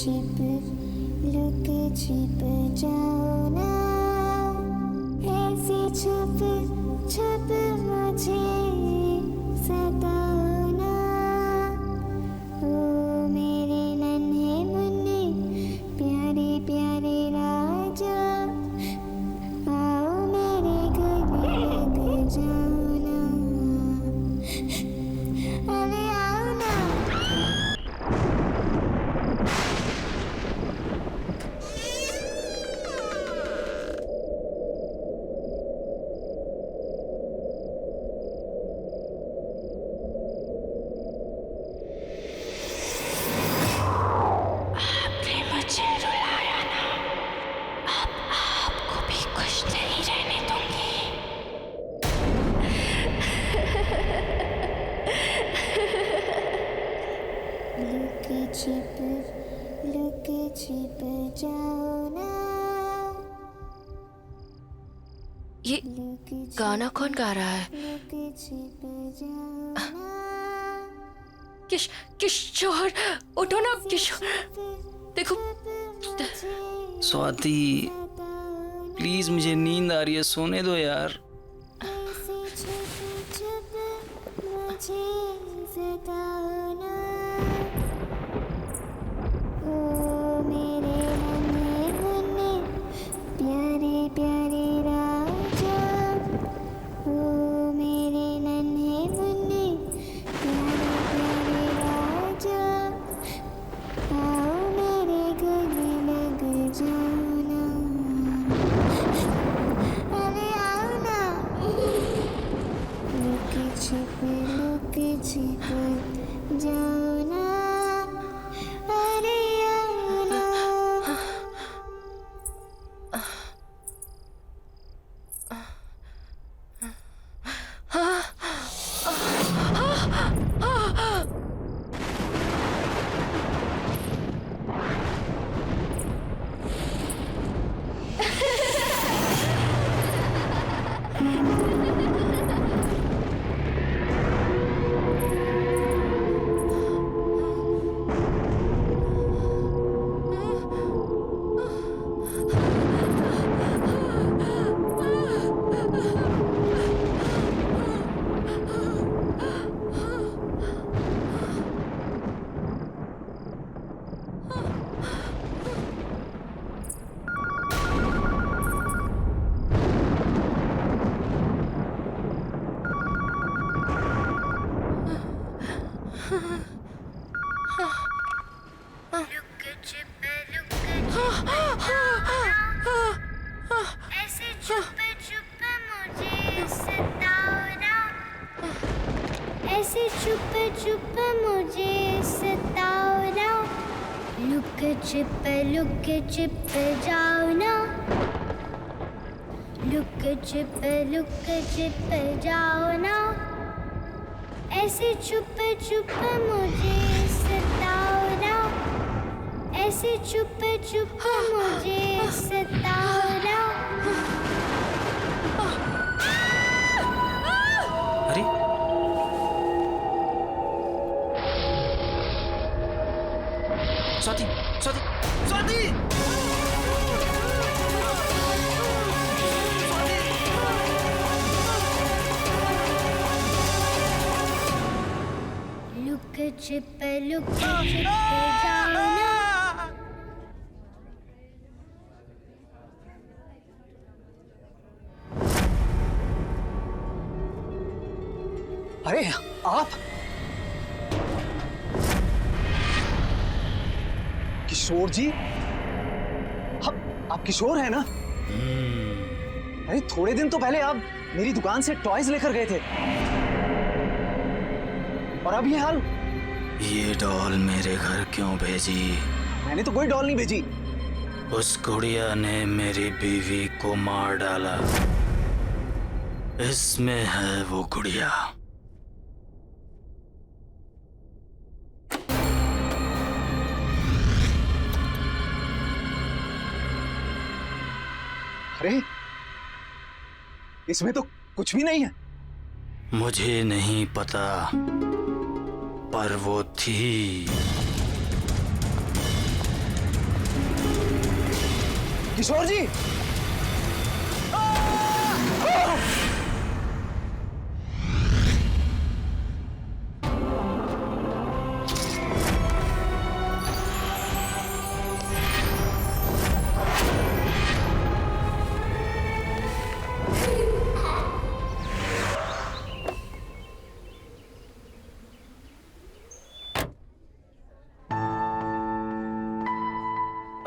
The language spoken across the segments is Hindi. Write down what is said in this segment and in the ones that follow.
छिप लुक छिप जाओ ना, ऐसे छुप छुप मुझे सताओ ना। ओ मेरे नन्हे मुन्ने प्यारे प्यारे राजा, आओ मेरे गले लग जाओ ना, अरे आओ ना। आपने मुझे रुलाया ना, अब आपको भी खुश नहीं रहने दूंगी। लुक छिप जाओ ना। ये गाना कौन गा रहा है? लुक छिप जाओ ना। किशोर, उठो ना किशोर, देखो। स्वाति, प्लीज मुझे नींद आ रही है, सोने दो यार। ऐसे छुप छुप मुझे सताओ ना। ओ मेरे नन्हे मुन्ने प्यारे प्यारे राजा, ओ मेरे नन्हे मुन्ने प्यारे प्यारे राजा, आओ मेरे गले लग जाओ ना, अरे आओ ना। लुक छिप जाओ ना, अरे आओ ना। ऐसे छुप छुप मुझे सताओ ना, ऐसे छुप छुप मुझे सताओ ना। लुक छिप जाओ ना, लुक छिप जाओ ना, ऐसे छुप छुप मुझे सताओ ना, ऐसे छुप छुप मुझे सताओ ना। अरे स्वाति, स्वाति, स्वाति! लुक छिप जाओ ना। अरे आप किशोर जी, आप किशोर हैं ना? अरे थोड़े दिन तो पहले आप मेरी दुकान से टॉयज लेकर गए थे, और अब ये हाल। ये डॉल मेरे घर क्यों भेजी? मैंने तो कोई डॉल नहीं भेजी। उस गुड़िया ने मेरी बीवी को मार डाला, इसमें है वो गुड़िया। अरे इसमें तो कुछ भी नहीं है। मुझे नहीं पता, पर वो थी। किशोर जी।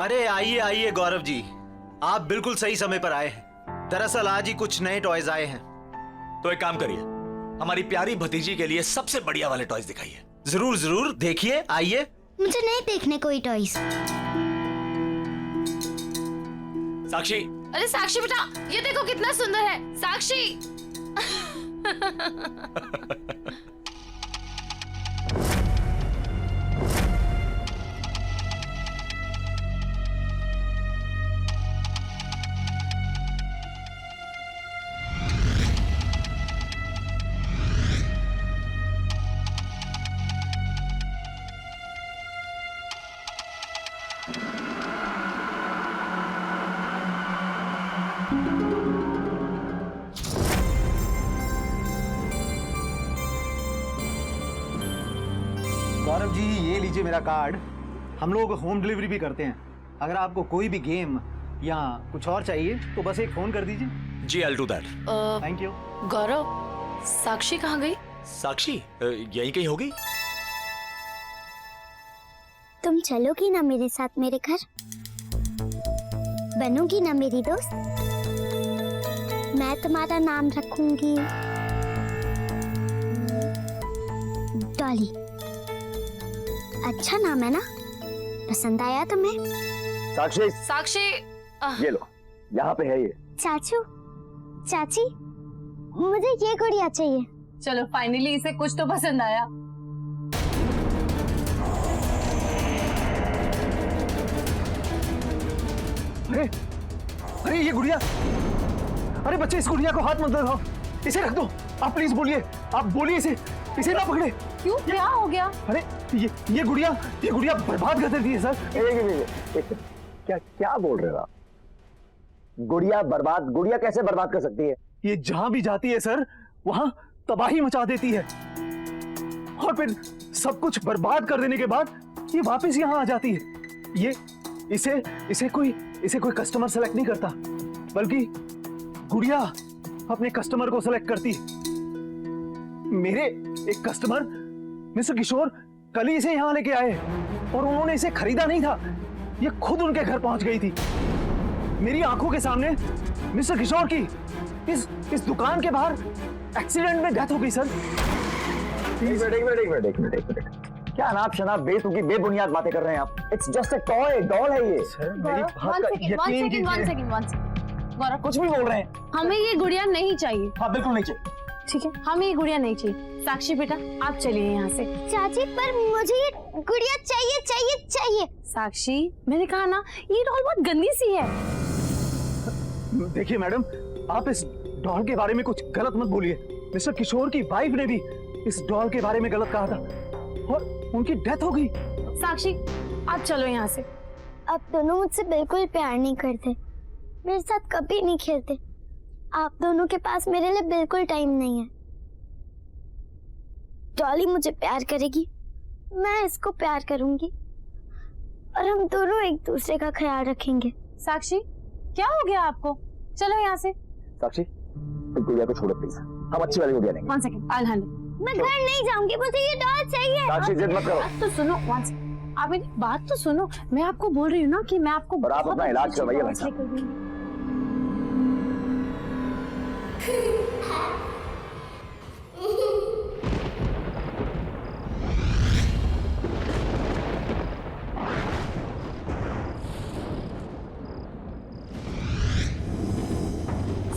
अरे आइए आइए गौरव जी, आप बिल्कुल सही समय पर आए हैं। दरअसल आज ही कुछ नए टॉयज आए हैं। तो एक काम करिए, हमारी प्यारी भतीजी के लिए सबसे बढ़िया वाले टॉयज दिखाइए। जरूर जरूर, देखिए, आइए। मुझे नहीं देखने कोई टॉयज। साक्षी, अरे साक्षी बेटा, ये देखो कितना सुंदर है। साक्षी गौरव जी, ये लीजिए मेरा कार्ड। हम लोग होम डिलीवरी भी करते हैं। अगर आपको कोई भी गेम या कुछ और चाहिए तो बस एक फोन कर दीजिए। जी I will do that. Thank you. Gaurav, Sakshi कहाँ गई? साक्षी यहीं कहीं होगी। तुम चलोगी ना मेरे साथ मेरे घर? बनोगी ना मेरी दोस्त? मैं तुम्हारा नाम रखूंगी डॉली। अच्छा नाम है ना? पसंद आया तुम्हें? साक्षी, साक्षी ये लो, यहाँ पे है ये। चाचू, चाची, मुझे ये गुड़िया चाहिए। चलो फाइनली इसे कुछ तो पसंद आया। अरे अरे ये गुड़िया, अरे बच्चे इस गुड़िया को हाथ मत लगाओ, इसे रख दो। आप प्लीज बोलिए, आप बोलिए इसे ना पकड़े। क्यों, क्या हो गया? अरे ये गुड़िया बर्बाद कर देती है सर। एक क्या बोल रहे हो आप? गुड़िया बर्बाद? गुड़िया कैसे बर्बाद कर सकती है? ये जहां भी जाती है सर, वहां तबाही मचा देती है, और फिर सब कुछ बर्बाद कर देने के बाद ये वापस यहां आ जाती है। ये इसे कोई कस्टमर सेलेक्ट नहीं करता, बल्कि गुड़िया अपने कस्टमर को सेलेक्ट करती है। मेरे एक कस्टमर मिस्टर किशोर कल ही इसे यहां लेके आए, और उन्होंने इसे खरीदा नहीं था, ये खुद उनके घर पहुंच गई थी। मेरी आंखों के सामने मिस्टर किशोर की इस दुकान के बाहर एक्सीडेंट में डेथ हो गई सर। एक मिनट, क्या अनाप शनाप बेतुकी बेबुनियाद बातें कर रहे हैं आप? It's just a toy, doll है ये। सर मेरी बात का यकीन कीजिए। गौरव, कुछ भी बोल रहे हैं। हमें ये गुड़िया नहीं चाहिए। हाँ बिल्कुल नहीं चाहिए। ठीक है, हमें ये गुड़िया नहीं चाहिए। साक्षी बेटा, आप चलिए यहाँ से। चाची, पर मुझे ये गुड़िया चाहिए चाहिए चाहिए। साक्षी, मैंने कहा ना, ये डॉल बहुत गंदी सी है। देखिए मैडम, आप इस डॉल के बारे में कुछ गलत मत बोलिए। मिस्टर किशोर की वाइफ ने भी इस डॉल के बारे में गलत कहा था, और उनकी डेथ हो गई। साक्षी, आप चलो यहाँ से। आप दोनों मुझसे बिल्कुल प्यार नहीं करते, मेरे साथ कभी नहीं खेलते। आप दोनों के पास मेरे लिए बिल्कुल टाइम नहीं है। डॉली मुझे प्यार करेगी, मैं इसको प्यार करूंगी, और हम दोनों एक दूसरे का ख्याल रखेंगे। साक्षी, क्या हो गया आपको? चलो यहाँ से। साक्षी, तुम गुड़िया को छोड़ो प्लीज, हम अच्छी वाली गुड़िया लेंगे। One second, I'll handle। मैं घर नहीं जाऊंगी, मुझे ये डॉल चाहिए। साक्षी जिद मत करो। बात तो सुनो, वन सेकंड, आप मेरी बात तो सुनो। मैं आपको बोल रही हूँ ना कि मैं आपको और आप बहुत अपना इलाज अच्छी करवाइए डॉल भाई साहब। लेकर दूंगी।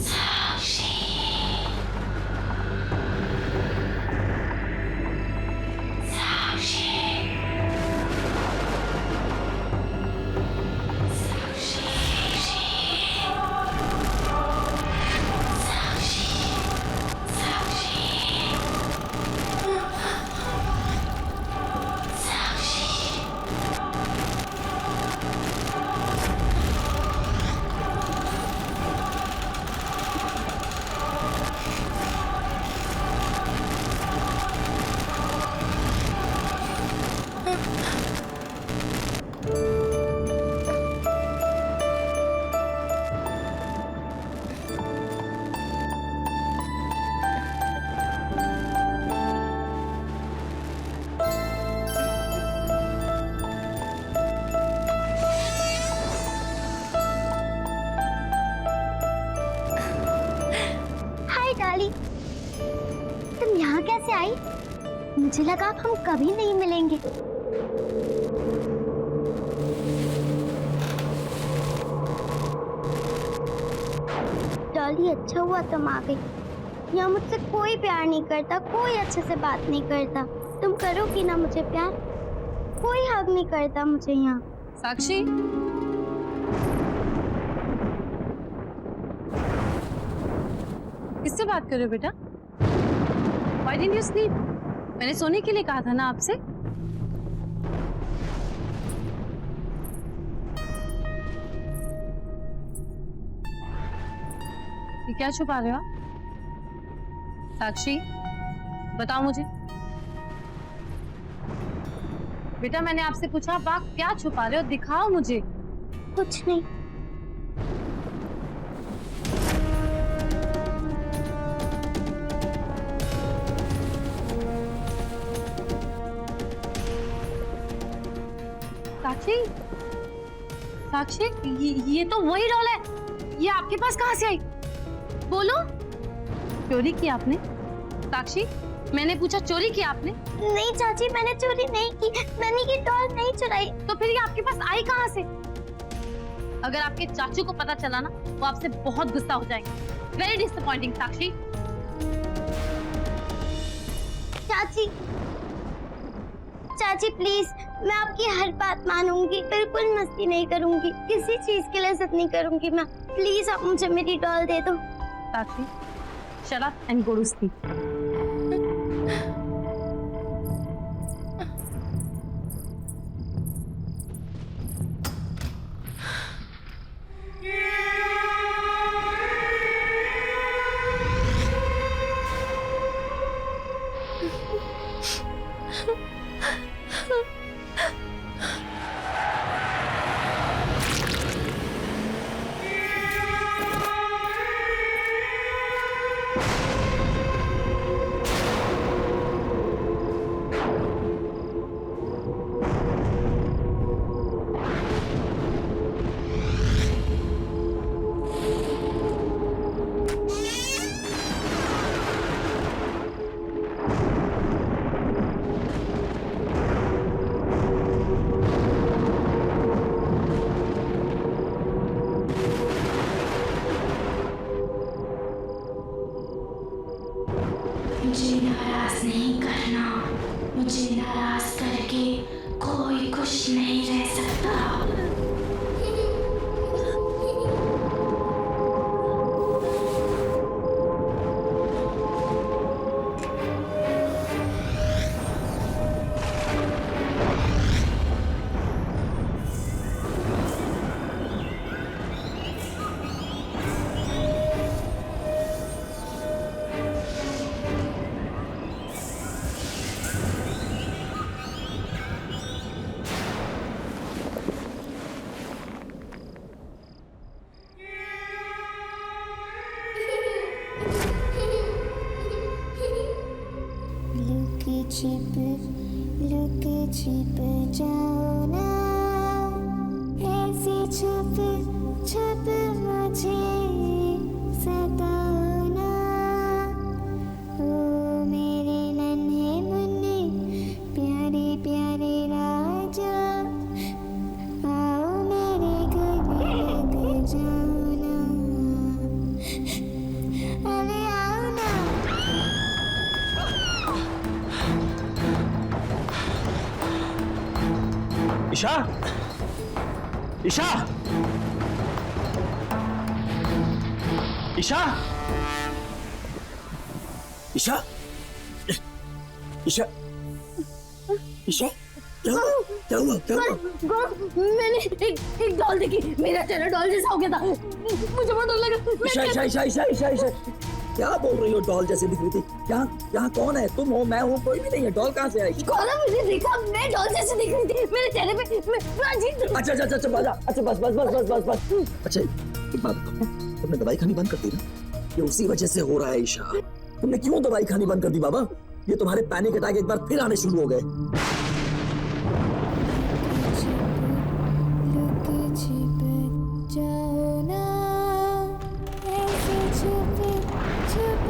साक्षी डॉली, तुम यहाँ कैसे आई? मुझे लगा अब हम कभी नहीं मिलेंगे। डॉली, अच्छा हुआ तुम आ गई। यहाँ मुझसे कोई प्यार नहीं करता, कोई अच्छे से बात नहीं करता। तुम करोगी ना मुझे प्यार? कोई हक नहीं करता मुझे यहाँ। साक्षी, किससे बात कर रहे हो बेटा? Why didn't you sleep? मैंने सोने के लिए कहा था ना आपसे। ये क्या छुपा रहे हो आप? साक्षी, बताओ मुझे। बेटा मैंने आपसे पूछा, आप क्या छुपा रहे हो? दिखाओ मुझे। कुछ नहीं। साक्षी, साक्षी, ये तो वही डॉल है। ये आपके पास कहाँ से आई? बोलो। चोरी की आपने? साक्षी, मैंने पूछा चोरी की आपने? नहीं चाची, मैंने चोरी नहीं की। मैंने ये डॉल नहीं चुराई। तो फिर ये आपके पास आई कहाँ से? अगर आपके चाचू को पता चला ना, वो आपसे बहुत गुस्सा हो जाएंगे। वेरी डिसअपॉइंटिंग साक्षी। चाची, चाची प्लीज, मैं आपकी हर बात मानूंगी, बिल्कुल मस्ती नहीं करूंगी, किसी चीज के लिए जिद नहीं करूंगी मैं। प्लीज आप मुझे मेरी डॉल दे दो। साक्षी, shut up and go to sleep. मुझे नाराज नहीं करना। मुझे नाराज करके कोई खुश नहीं रह सकता। लुक छिप जाओ ना, ऐसे छुप छुप मुझे सताओ ना। ओ मेरे नन्हे मुन्ने प्यारे प्यारे राजा, आओ मेरे गले लग जाओ ना। अरे आओ ना। ईशा, ईशा, ईशा, ईशा, ईशा, ईशा, क्या हुआ? क्या हुआ? क्या हुआ? मैंने एक डॉल देखी, मेरा चेहरा डॉल जैसा हो गया था। मुझे बहुत डर लगा। ईशा, ईशा, ईशा, ईशा, ईशा, ईशा, क्या बोल रही हो? डॉल जैसे दिख रही थी। यहाँ कौन है? तुम हो, मैं हूँ, कोई भी नहीं है। डॉल कहाँ से आई? कौन मुझे देखा? मैं डॉल जैसी दिख रही थी, मेरे चेहरे पे मैं अजीब। अच्छा अच्छा अच्छा बाजा, अच्छा बस बस बस बस बस बस। अच्छा एक बात बताओ, तुमने दवाई खानी बंद कर दी ना? ये उसी वजह से हो रहा है ईशा। तुमने क्यों दवाई खानी बंद कर दी बाबा? ये तुम्हारे पैनिक अटैक एक बार फिर आने शुरू हो गए। जाओ ना, ऐसे छुप छुप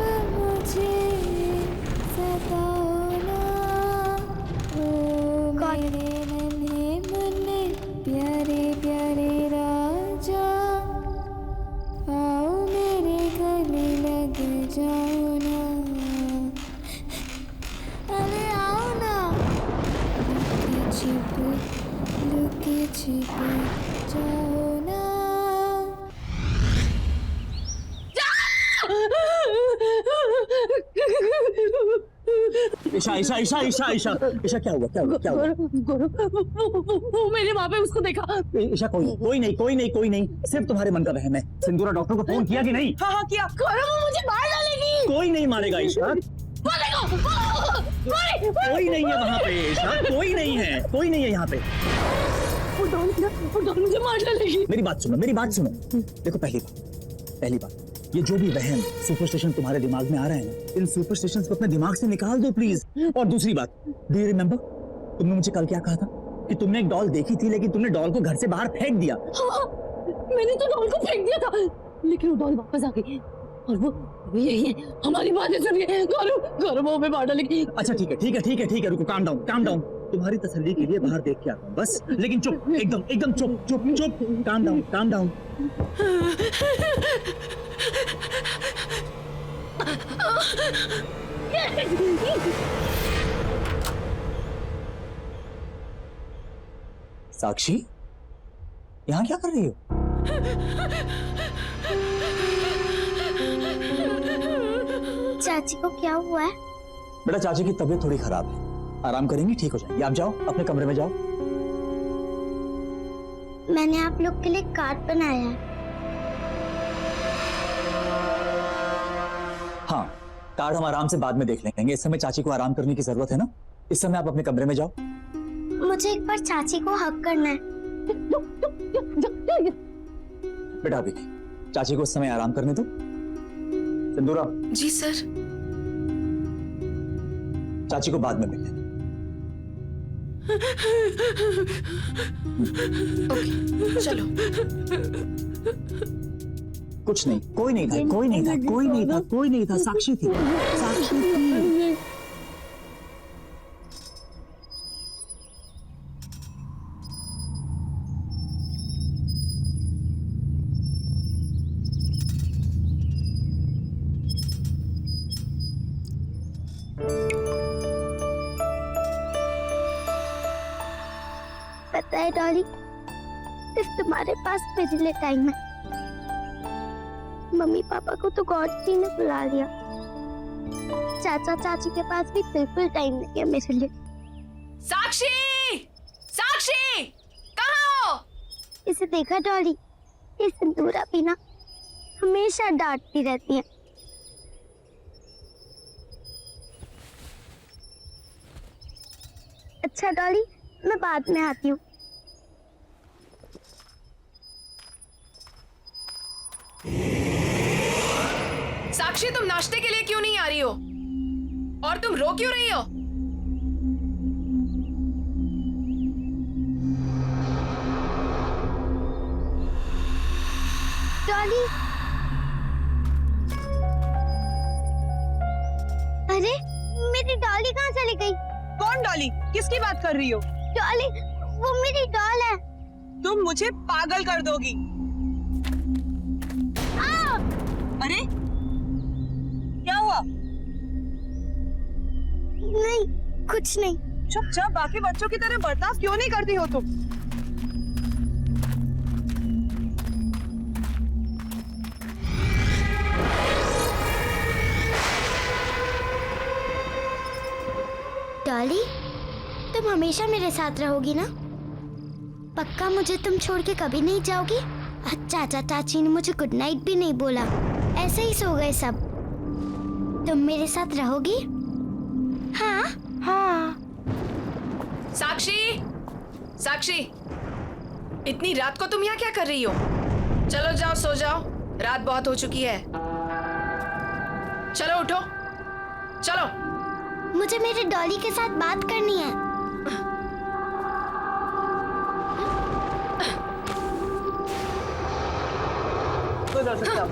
ईशा ईशा ईशा ईशा ईशा ईशा क्या हुआ क्या हुआ क्या हुआ? वो मैंने वहां पे उसको देखा। ईशा कोई नहीं, सिर्फ तुम्हारे मन का वहम है। सिंदूरा डॉक्टर को फोन किया कि नहीं? हाँ किया। गौरव वो मुझे मार डालेगी। कोई नहीं मारेगा ईशा, कोई नहीं है वहाँ पे ईशा, कोई नहीं है यहाँ पे। वो डॉन मुझे मार डालेगी। मेरी बात सुनो देखो, पहली बात ये जो भी वहम सुपरस्टिशन तुम्हारे दिमाग में आ रहा है ना, इन सुपरस्टिशंस को अपने दिमाग से निकाल दो प्लीज। और दूसरी बात, डू यू रिमेम्बर तुमने मुझे कल क्या कहा था कि तुमने एक डॉल देखी थी लेकिन तुमने डॉल को घर से बाहर फेंक दिया? हाँ, मैंने तो डॉल को फेंक दिया था, लेकिन वो डॉल वापस आ गई और वो यही है। हमारी बातें सुनिए। गौरव वो हमें मार डालेगी। अच्छा ठीक है, रुको, काम डाउन। तुम्हारी तसल्ली के लिए बाहर देख के आता हूँ बस, लेकिन चुप, एकदम चुप, काम डाउन। साक्षी, यहाँ क्या कर रही हो? चाची को क्या हुआ है? बेटा चाची की तबीयत थोड़ी खराब है, आराम करेंगी, ठीक हो जाएगी। आप जाओ अपने कमरे में जाओ। मैंने आप लोग के लिए कार्ड बनाया है। हाँ, कार्ड हम आराम से बाद में देख लेंगे, इस समय चाची को आराम करने की जरूरत है ना। इस समय आप अपने कमरे में जाओ। मुझे एक बार चाची को हक करना है। बेटा अभी नहीं, चाची को इस समय आराम करने दो। सिंदूरा। जी सर। चाची को बाद में मिल लेना। ओके, चलो। कुछ नहीं, कोई नहीं था, साक्षी थी। पता है डॉली, सिर्फ तुम्हारे पास मेरे लिए टाइम है। मम्मी पापा को तो गॉड जी ने बुला लिया, चाचा चाची के पास भी बिल्कुल टाइम नहीं है मेरे लिए। साक्षी, कहाँ हो? इसे देखा डॉली, ये सिंदूरा भी ना हमेशा डांटती रहती है। अच्छा डॉली, मैं बाद में आती हूँ। साक्षी, तुम नाश्ते के लिए क्यों नहीं आ रही हो? और तुम रो क्यों रही हो? डॉली, अरे मेरी डॉली कहाँ चली गई? कौन डॉली? किसकी बात कर रही हो? डॉली, वो मेरी डॉल है। तुम मुझे पागल कर दोगी। अरे क्या हुआ? नहीं, कुछ नहीं। चुपचाप बाकी बच्चों की तरह बर्ताव क्यों नहीं करती हो तुम? डॉली, तुम हमेशा मेरे साथ रहोगी ना? पक्का मुझे तुम छोड़ के कभी नहीं जाओगी? चाचा चाची ने मुझे गुड नाइट भी नहीं बोला, ऐसे ही सो गए सब। तुम मेरे साथ रहोगी? हाँ। साक्षी, इतनी रात को तुम यहाँ क्या कर रही हो? चलो जाओ, सो जाओ, रात बहुत हो चुकी है। चलो उठो, चलो। मुझे मेरे डॉली के साथ बात करनी है। जा सकता हूँ।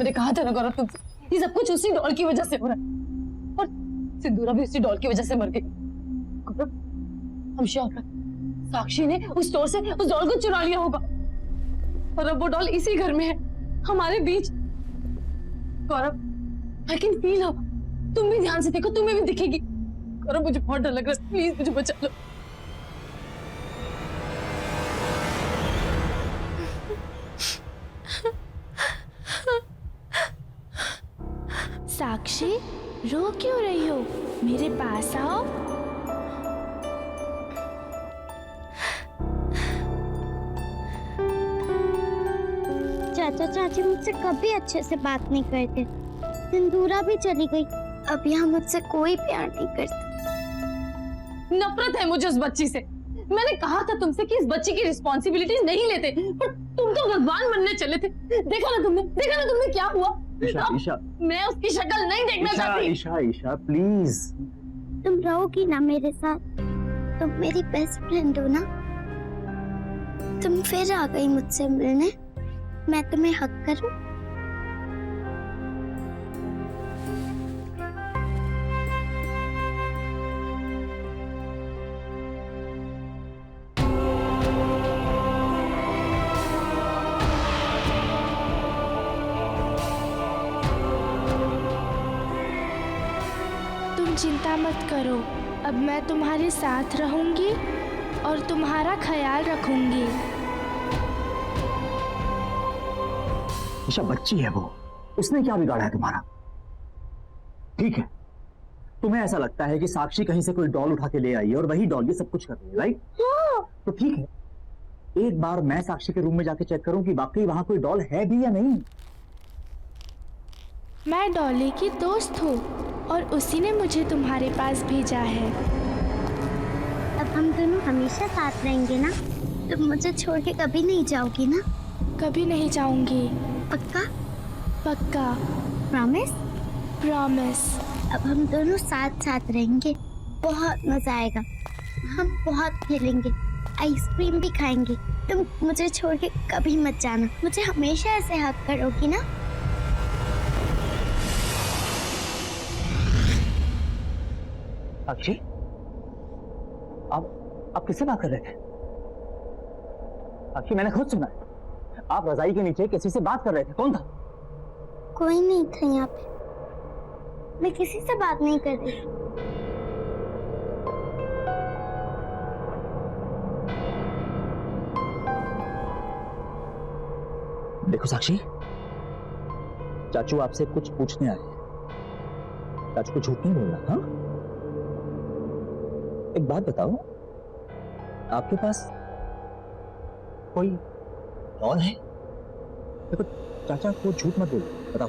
मैंने कहा था ना गौरव तुमसे, ये सब कुछ उसी डॉल की वजह से हो रहा है, और सिंदूरा भी उसी डॉल की वजह से मर गई। गौरव, हम श्योर हैं साक्षी ने उस स्टोर से उस डॉल को चुरा लिया होगा, और अब वो डॉल इसी घर में है, हमारे बीच। गौरव, आई कैन फील हर, तुम भी ध्यान से देखो, तुम्हें भी दिखेगी। गौरव, मुझे बहुत डर लग रहा है, प्लीज मुझे बचा लो। साक्षी, रो क्यों रही हो? मेरे पास आओ। चाचा चाची मुझसे कभी अच्छे से बात नहीं करते। सिंदूरा भी चली गई, अब यहाँ मुझसे कोई प्यार नहीं करता। नफरत है मुझे उस बच्ची से। मैंने कहा था तुमसे कि इस बच्ची की रिस्पॉन्सिबिलिटीज नहीं लेते, पर तुम तो भगवान बनने चले थे। देखा ना तुमने क्या हुआ? ईशा, ईशा, मैं उसकी शक्ल नहीं देखना चाहती। ईशा, ईशा, प्लीज। तुम रहोगी ना मेरे साथ? तुम मेरी बेस्ट फ्रेंड हो ना? तुम फिर आ गई मुझसे मिलने, मैं तुम्हें हक करूं? तुम चिंता मत करो, अब मैं तुम्हारे साथ रहूंगी और तुम्हारा ख्याल रखूंगी। ईशा बच्ची है वो, उसने क्या बिगाड़ा है तुम्हारा? ठीक है, तुम्हें ऐसा लगता है कि साक्षी कहीं से कोई डॉल उठा के ले आई है और वही डॉल ये सब कुछ कर रही है, राइट? तो ठीक है, एक बार मैं साक्षी के रूम में जाके चेक करूं कि वाकई वहां कोई डॉल है भी या नहीं। मैं डॉली की दोस्त हूँ और उसी ने मुझे तुम्हारे पास भेजा है। अब हम दोनों हमेशा साथ रहेंगे ना? तुम मुझे छोड़ के कभी नहीं जाओगी ना? कभी नहीं जाऊंगी। पक्का? पक्का। प्रॉमिस? प्रॉमिस। अब हम दोनों साथ साथ रहेंगे, बहुत मजा आएगा। हम बहुत खेलेंगे, आइसक्रीम भी खाएंगे। तुम मुझे छोड़ के कभी मत जाना, मुझे हमेशा ऐसे हक करोगी ना? साक्षी, आप किससे बात कर रहे थे? साक्षी, मैंने खुद सुना है, आप रजाई के नीचे किसी से बात कर रहे थे। कौन था? कोई नहीं था यहाँ पे, मैं किसी से बात नहीं कर रही। देखो साक्षी, चाचू आपसे कुछ पूछने आए हैं। चाचू को झूठ नहीं बोलना, हाँ? एक बात बताओ, आपके पास कोई डॉल है? देखो चाचा को झूठ मत बोलो, बताओ।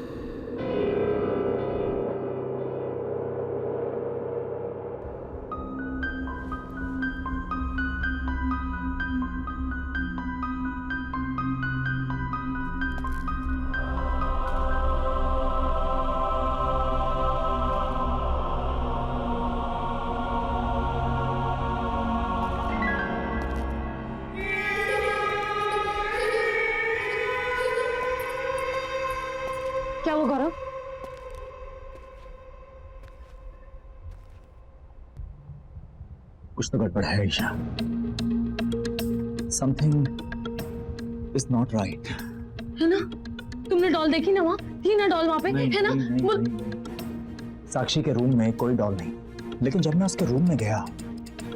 क्या वो गौरव? कुछ तो गड़बड़ है Isha. Something is not right. है ना? तुमने डॉल देखी ना? वहाँ थी ना डॉल, वहाँ पे है ना? साक्षी के रूम में कोई डॉल नहीं, लेकिन जब मैं उसके रूम में गया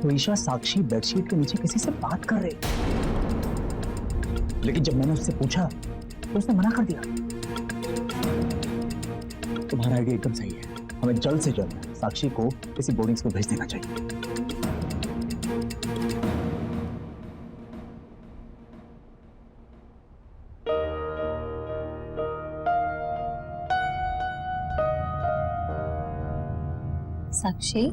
तो ईशा साक्षी बेडशीट के नीचे किसी से बात कर रही, लेकिन जब मैंने उससे पूछा तो उसने मना कर दिया। तुम्हारा आइडिया एकदम सही है, हमें जल्द से जल्द साक्षी को किसी बोर्डिंग स्कूल भेज देना चाहिए। साक्षी,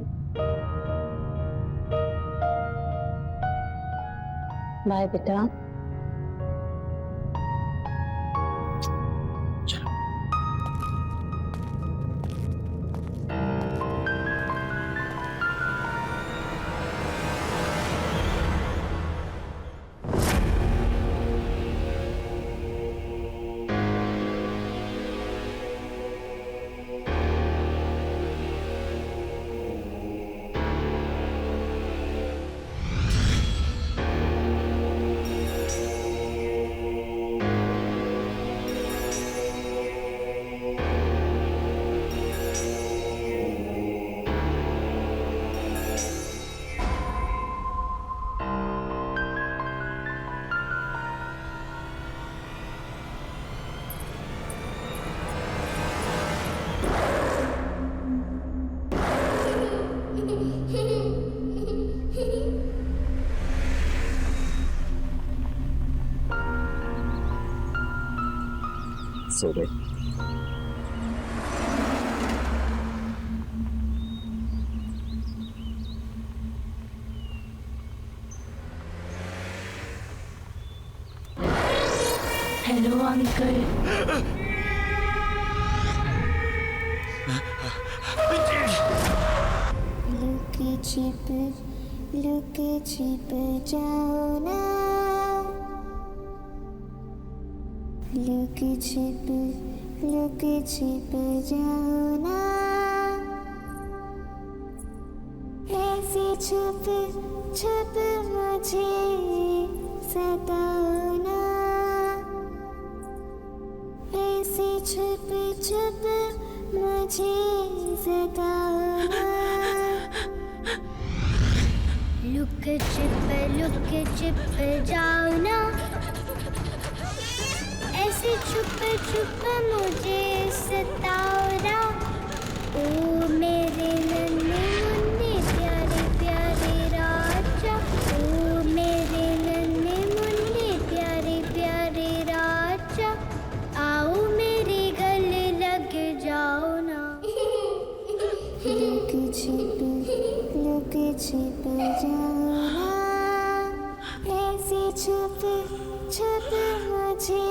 बाय बेटा। सो गए। Hello uncle. लुके छिप जाओ ना, लुके छिप जाओ ना, ऐसे छुप छुप मुझे सताओ ना, ऐसे छुप छुप मुझे सताओ ना। लुक छिप जाओ ना, ऐसे छुप छुप मुझे सताओ ना। ओ मेरे नन्हे मुन्ने प्यारे प्यारे राजा, ओ मेरे नन्हे मुन्ने प्यारे प्यारे राजा, आओ मेरे गले लग जाओ ना। लुक छिप जाओ ना, ऐसे छुप छुप मुझे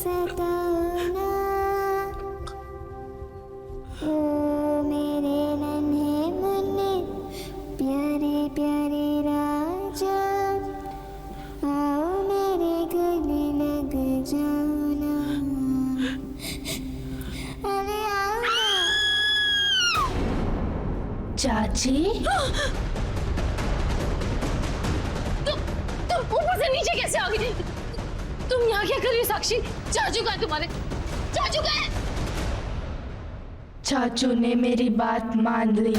सताओ ना। ओ मेरे नन्हे मुन्ने प्यारे प्यारे राजा, आओ मेरे गले लग जाओ ना। अरे आओ ना। चाची तुम ऊपर से नीचे कैसे आ गई? तुम यहाँ क्या कर रही हो साक्षी? चाचू का है तुम्हारे? चाचू का है? चाचू ने मेरी बात मान ली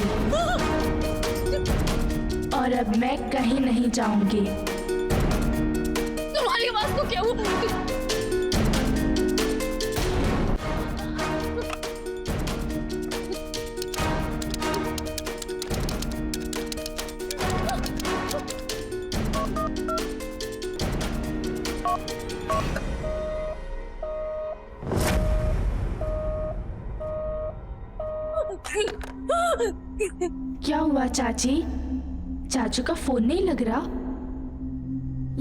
और अब मैं कहीं नहीं जाऊंगी। तुम्हारी आवाज को क्या हुआ? क्या हुआ चाची? चाचू का फोन नहीं लग रहा?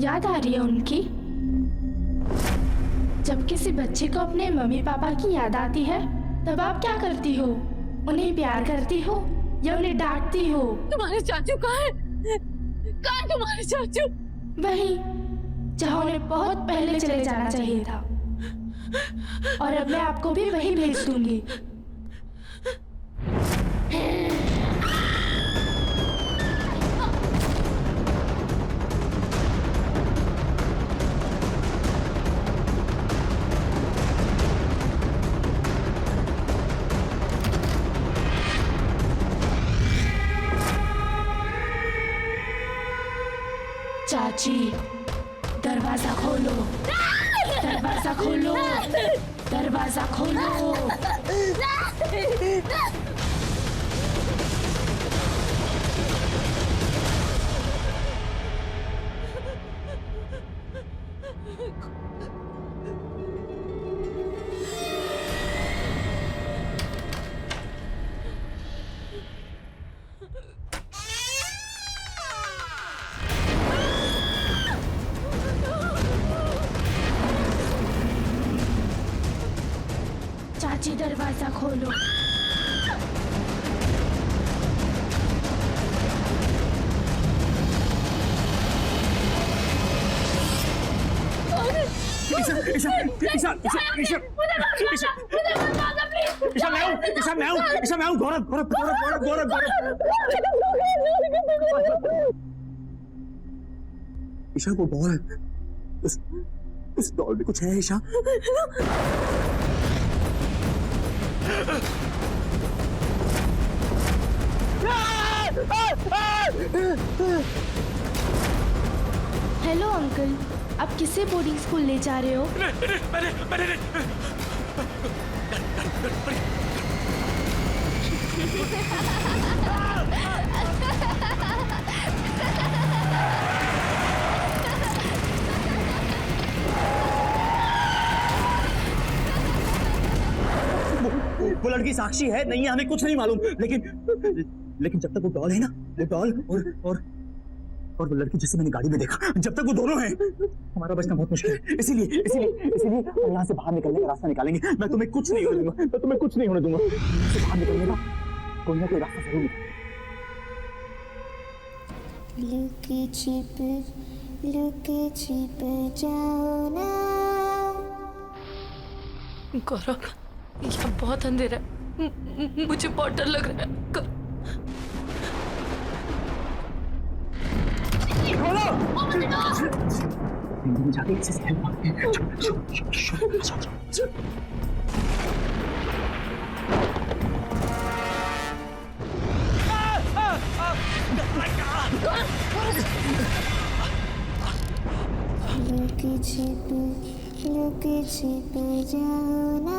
याद आ रही है उनकी? जब किसी बच्चे को अपने मम्मी पापा की याद आती है तब आप क्या करती हो? उन्हें प्यार करती हो या उन्हें डांटती हो? तुम्हारे चाचू कहाँ है? कहाँ है तुम्हारे चाचू? वही जहाँ उन्हें बहुत पहले चले जाना चाहिए था। और अब मैं आपको भी वही भेज दूंगी। चाची दरवाजा खोलो, दरवाजा खोलो, दरवाजा खोलो। चाची दरवाजा खोलो। ईशा वो बॉल है, उस बॉल में कुछ है ईशा। हेलो अंकल, आप किसे बोर्डिंग स्कूल ले जा रहे हो? वो लड़की साक्षी है नहीं है हमें कुछ नहीं मालूम, लेकिन जब तक वो डॉल है ना, वो डॉल और वो लड़की जिसे मैंने गाड़ी में देखा, जब तक वो दोनों हैं हमारा बचना बहुत मुश्किल है। इसीलिए हम यहाँ से बाहर निकलने का रास्ता निकालेंगे। मैं तुम्हें कुछ नहीं होने दूंगा, मैं तुम्हें कुछ नहीं होने दूंगा। यहाँ से बाहर निकलने का कोई ना कोई रास्ता जरूर निकालेंगे। लुके छिप जाओ ना। गौरव, यहाँ बहुत अंधेरा है, मुझे बहुत डर लग रहा है। जाके किसी से हेल्प मांगते हैं। लुके छिप जाओ ना,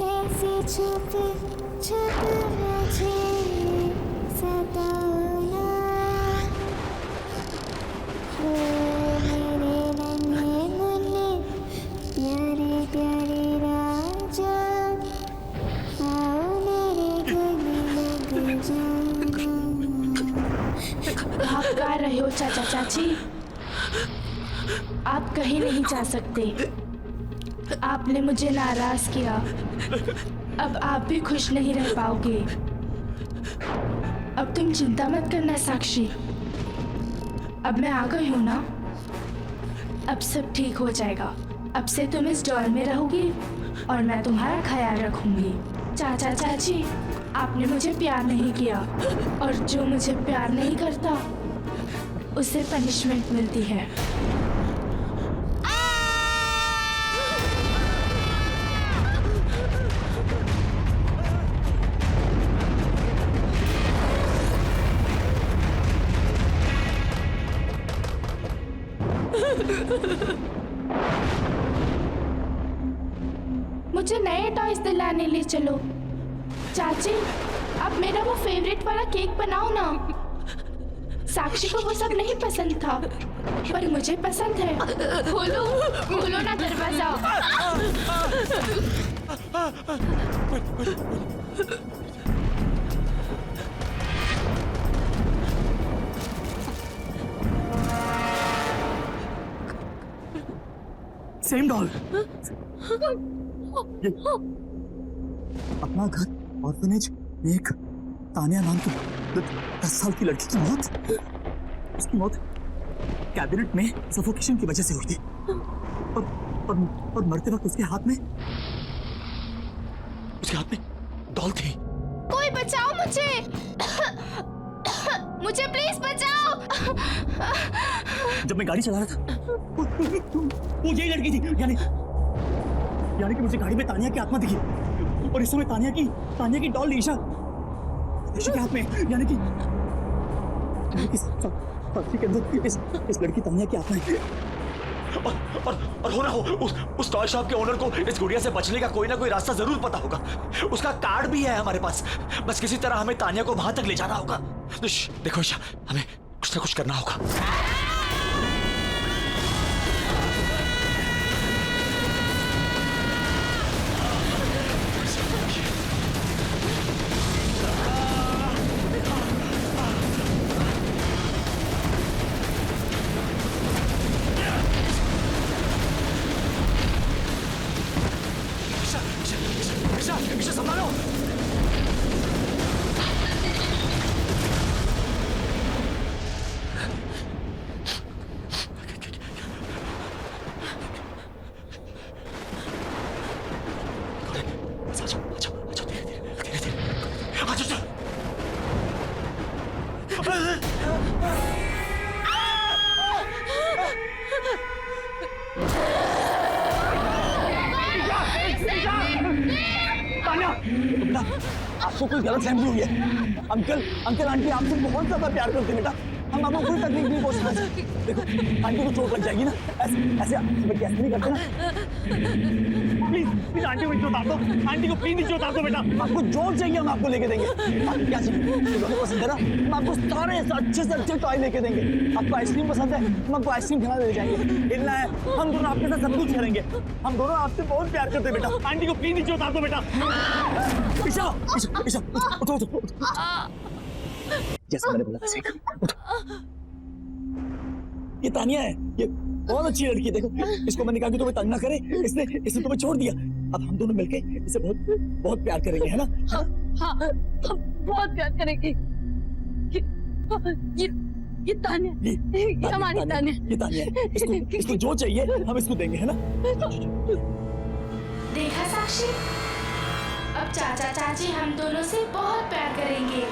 ऐसे छुप मुझे सताओ ना। ओ मेरे नन्हे मुन्ने प्यारे प्यारे राजा, आओ मेरे गले लग जाओ। आप गा रहे हो चाचा चाची? आप कहीं नहीं जा सकते। आपने मुझे नाराज किया, अब आप भी खुश नहीं रह पाओगे। अब तुम चिंता मत करना साक्षी, अब मैं आ गई हूँ ना, अब सब ठीक हो जाएगा। अब से तुम इस डॉल में रहोगी और मैं तुम्हारा ख्याल रखूंगी। चाचा चाची, आपने मुझे प्यार नहीं किया और जो मुझे प्यार नहीं करता उसे पनिशमेंट मिलती है। मुझे नए टॉयज दिलाने ले चलो। चाची, अब मेरा वो फेवरेट वाला केक बनाओ ना। साक्षी को वो सब नहीं पसंद था, पर मुझे पसंद है। खोलो खोलो ना दरवाजा। सेम डॉल, अपना घर, ऑर्फनेज, एक तानिया नाम की 10 साल की लड़की की मौत। उसकी मौत कैबिनेट में सफोकेशन की वजह से हुई थी और मरते वक्त उसके हाथ में डॉल थी। कोई बचाओ मुझे। मुझे प्लीज बचाओ। जब मैं गाड़ी चला रहा था वो यही लड़की थी, यानी कि मुझे गाड़ी में तानिया की आत्मा दिखी और इस समय तानिया की डॉल ईशा के हाथ में, यानी कि साक्षी के अंदर इस लड़की तानिया की आत्मा है। और हो ना हो उस टॉय शॉप के ओनर को इस गुड़िया से बचने का कोई ना कोई रास्ता जरूर पता होगा। उसका कार्ड भी है हमारे पास, बस किसी तरह हमें तानिया को वहां तक ले जाना होगा। देखो ईशा, हमें कुछ ना कुछ करना होगा। आपको कोई गलतफहमी हुई है। अंकल आंटी आपसे बहुत ज्यादा प्यार करते हैं बेटा। हम आपको कोई तकलीफ नहीं पहुंचा सकते। देखो आंटी को चोट लग जाएगी ना, ऐसे ऐसे कैसे नहीं करते ना। प्लीज प्लीज आंटी को नीचे उतार दो, आंटी को प्लीज नीचे उतार दो बेटा। आपको जो चाहिए हम आपको लेके देंगे। आपको क्या चाहिए, खिलौने पसंद है ना, हम आपको सारे अच्छे से अच्छे टॉय लेके देंगे। आपको आइसक्रीम पसंद है, हम आपको आइसक्रीम खिलाने ले जाएंगे। हिलना है, हम दोनों आपके साथ सब कुछ करेंगे। हम दोनों आपसे बहुत प्यार करते हैं बेटा। आंटी को प्लीज नीचे उतार दो बेटा। ईशा ईशा ईशा उठो उठो उठो। जैसा मैंने बोला वैसे उठो। ये तानिया है, ये बहुत अच्छी लड़की है। देखो इसको मैंने कहा कि तुम्हें तंग ना करे, इसने तुम्हें छोड़ दिया। अब हम दोनों मिलके इसे बहुत बहुत प्यार करेंगे, है ना? हाँ, हम बहुत प्यार करेंगे। ये तानिया, ये हमारी तानिया। ये तानिया है। इसको जो चाहिए हम इसको देंगे, है ना? देखा साक्षी, अब चाचा चाची हम दोनों से बहुत प्यार करेंगे।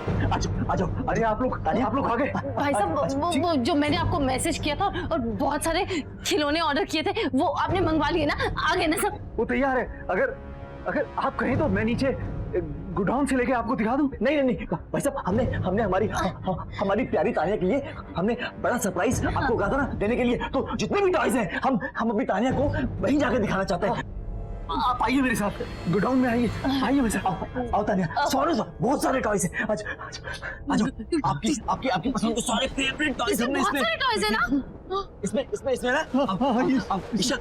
आ जाओ। अरे आप लोग आ गए। भाई साहब वो जो मैंने आपको मैसेज किया था और बहुत सारे खिलौने ऑर्डर किए थे वो आपने मंगवा लिए ना, आ गए ना सब? वो तैयार है। अगर आप कहें तो मैं नीचे गोडाउन से लेके आपको दिखा दूं। नहीं भाई साहब, हमने हमारी प्यारी तानिया के लिए हमने बड़ा सरप्राइज आपको कहा था ना देने के लिए। तो जितने भी टॉयज हैं हम अपनी तानिया को वहीं जाकर दिखाना चाहते हैं। आप आइए मेरे साथ, गोडाउन में आइए मेरे साथ। आओ तानिया, सॉरी बहुत सारे टॉयज हैं। आज आपकी पसंद के सारे फेवरेट टॉयज हमने बहुत सारे टॉयज है ना इसमें ना। ईशा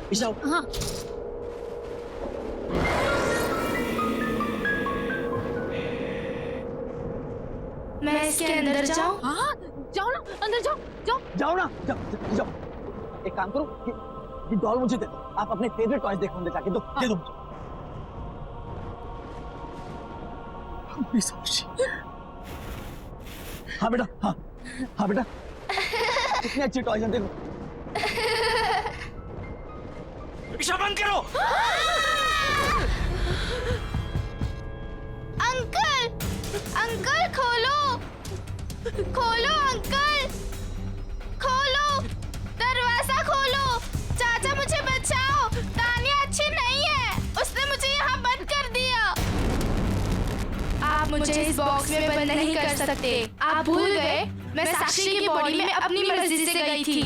मैं इसके अंदर जाऊं? हाँ, जाओ ना अंदर जाओ ना। एक काम करो, ये डॉल मुझे दे दो। आप अपने फेवरेट टॉयज देखो अंदर जाके, दे दो। हाँ बेटा कितने अच्छे टॉयज हैं, देखो। ईशा बंद करो। अंकल खोलो अंकल, खोलो दरवाजा खोलो। चाचा मुझे बचाओ, तानिया अच्छी नहीं है, उसने मुझे यहाँ बंद कर दिया। आप मुझे इस बॉक्स में बंद नहीं कर सकते। आप भूल गए मैं साक्षी की बॉडी में अपनी मर्जी से गई थी।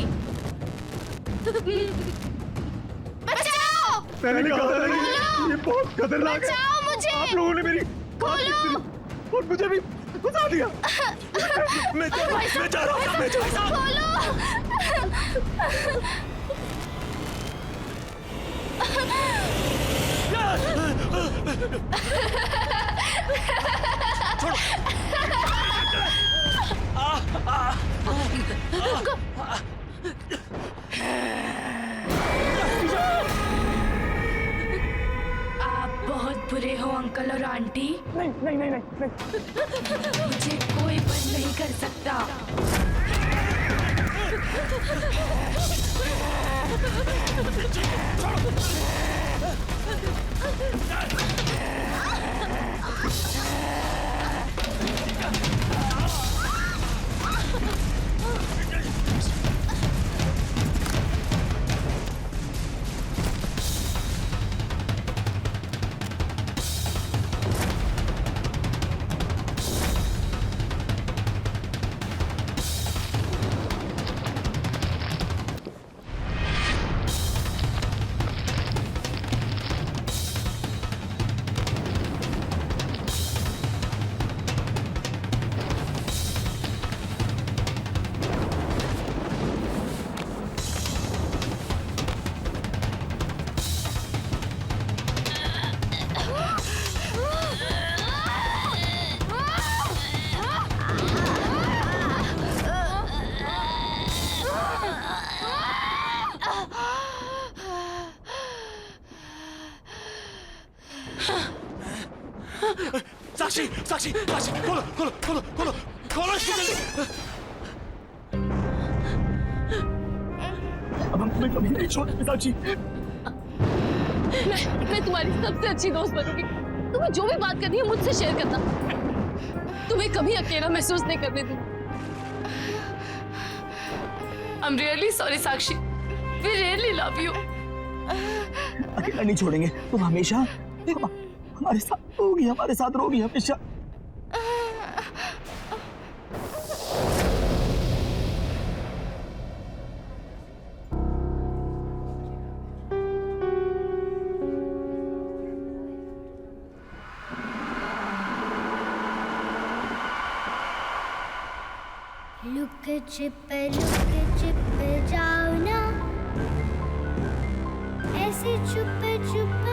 बचाओ, मैंने कहा था ये बहुत खतरनाक है। बचाओ मुझे। आप लोगों ने मेरी खोलो और मुझे भी बता दिया। मैं जा रहा हूँ। खोलो। आप बहुत बुरे हो अंकल और आंटी। नहीं मुझे कोई बंद नहीं कर सकता। साक्षी खोलो इसको जल्दी। अब हम तुम्हें कभी नहीं छोड़ेंगे साक्षी। मैं तुम्हारी सबसे अच्छी दोस्त बनूंगी। तुम्हें जो भी बात करनी है मुझसे शेयर करना। तुम्हें कभी अकेला महसूस नहीं करने दूंगी। I'm really sorry, Sakshi. We really love you. अकेला नहीं छोड़ेंगे, तुम हमेशा हमारे साथ रहोगी हमेशा। छिप जाओ ना, ऐसे चुप चुप